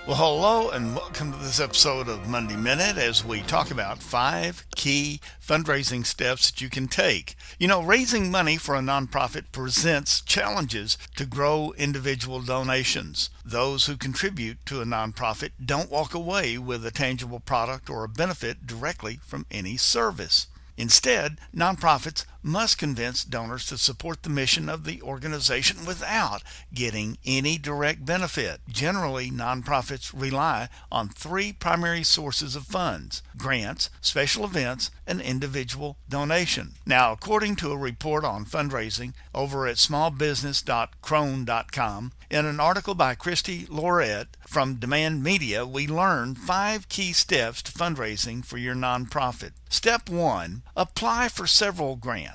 Well, hello and welcome to this episode of Monday Minute as we talk about 5 key fundraising steps that you can take. Raising money for a nonprofit presents challenges to grow individual donations. Those who contribute to a nonprofit don't walk away with a tangible product or a benefit directly from any service. Instead, nonprofits must convince donors to support the mission of the organization without getting any direct benefit. Generally, nonprofits rely on 3 primary sources of funds: grants, special events, and individual donation. Now, according to a report on fundraising over at smallbusiness.crone.com, in an article by Christy Lorette from Demand Media, we learned 5 key steps to fundraising for your nonprofit. Step 1. Apply for several grants.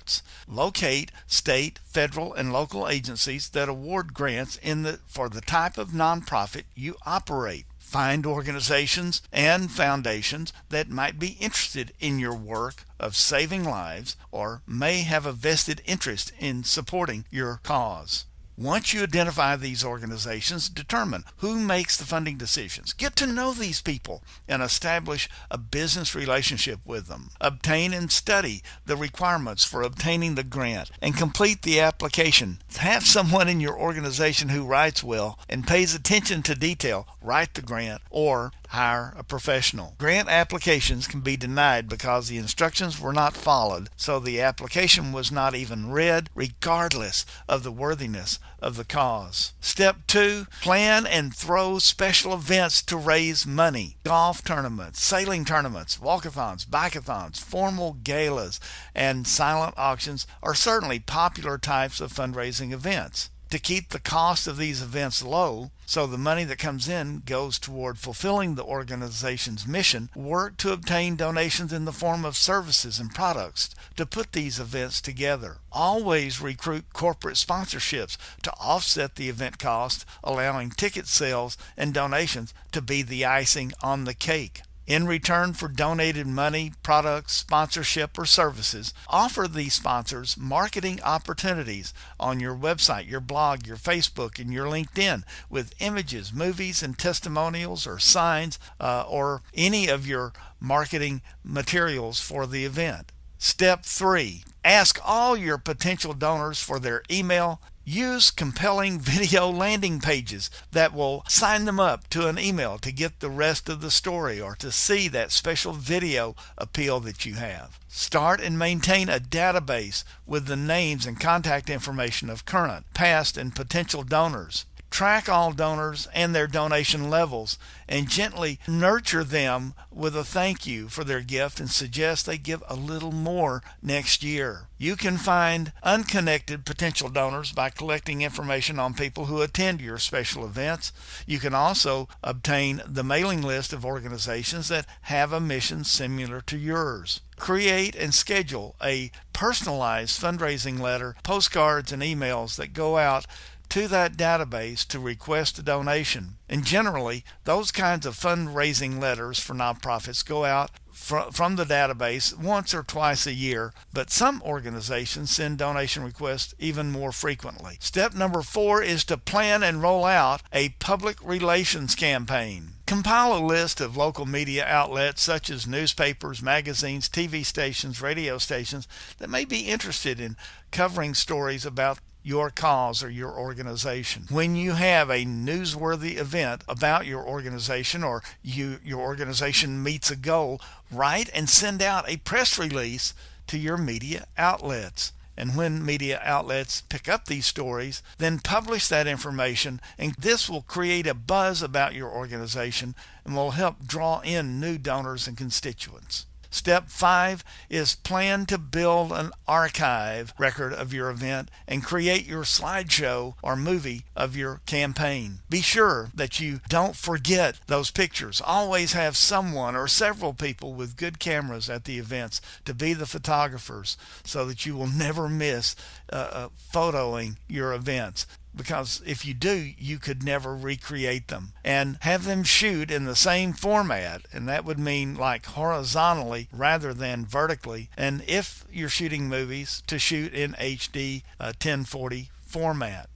Locate state, federal, and local agencies that award grants for the type of nonprofit you operate. Find organizations and foundations that might be interested in your work of saving lives or may have a vested interest in supporting your cause. Once you identify these organizations, determine who makes the funding decisions. Get to know these people and establish a business relationship with them. Obtain and study the requirements for obtaining the grant and complete the application. Have someone in your organization who writes well and pays attention to detail write the grant, or hire a professional. Grant applications can be denied because the instructions were not followed, so the application was not even read, regardless of the worthiness of the cause. Step 2. Plan and throw special events to raise money. Golf tournaments, sailing tournaments, walkathons, bikeathons, formal galas, and silent auctions are certainly popular types of fundraising events. To keep the cost of these events low, so the money that comes in goes toward fulfilling the organization's mission, work to obtain donations in the form of services and products to put these events together. Always recruit corporate sponsorships to offset the event cost, allowing ticket sales and donations to be the icing on the cake. In return for donated money, products, sponsorship, or services, offer these sponsors marketing opportunities on your website, your blog, your Facebook, and your LinkedIn with images, movies, and testimonials or signs or any of your marketing materials for the event. Step 3. Ask all your potential donors for their email. Use compelling video landing pages that will sign them up to an email to get the rest of the story or to see that special video appeal that you have. Start and maintain a database with the names and contact information of current, past, and potential donors. Track all donors and their donation levels and gently nurture them with a thank you for their gift and suggest they give a little more next year. You can find unconnected potential donors by collecting information on people who attend your special events. You can also obtain the mailing list of organizations that have a mission similar to yours. Create and schedule a personalized fundraising letter, postcards, and emails that go out to that database to request a donation. And generally, those kinds of fundraising letters for nonprofits go out from the database once or twice a year, but some organizations send donation requests even more frequently. Step number 4 is to plan and roll out a public relations campaign. Compile a list of local media outlets such as newspapers, magazines, TV stations, radio stations that may be interested in covering stories about your cause or your organization. When you have a newsworthy event about your organization or your organization meets a goal, write and send out a press release to your media outlets. And when media outlets pick up these stories, then publish that information, and this will create a buzz about your organization and will help draw in new donors and constituents. Step 5 is plan to build an archive record of your event and create your slideshow or movie of your campaign. Be sure that you don't forget those pictures. Always have someone or several people with good cameras at the events to be the photographers so that you will never miss photoing your events. Because if you do, you could never recreate them. And have them shoot in the same format, and that would mean like horizontally rather than vertically. And if you're shooting movies, to shoot in HD 1040 format.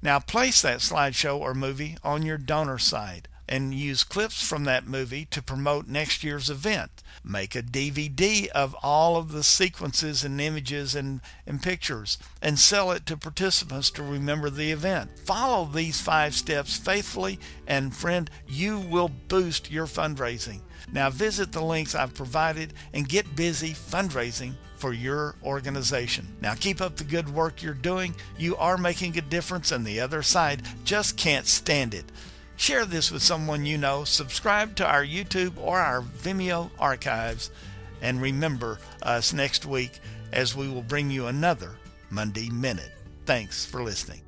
Now place that slideshow or movie on your donor site. and use clips from that movie to promote next year's event. Make a DVD of all of the sequences and images and pictures and sell it to participants to remember the event. Follow these 5 steps faithfully, and friend, you will boost your fundraising. Now visit the links I've provided and get busy fundraising for your organization. Now keep up the good work you're doing. You are making a difference, and the other side just can't stand it. Share this with someone you know. Subscribe to our YouTube or our Vimeo archives. And remember us next week as we will bring you another Monday Minute. Thanks for listening.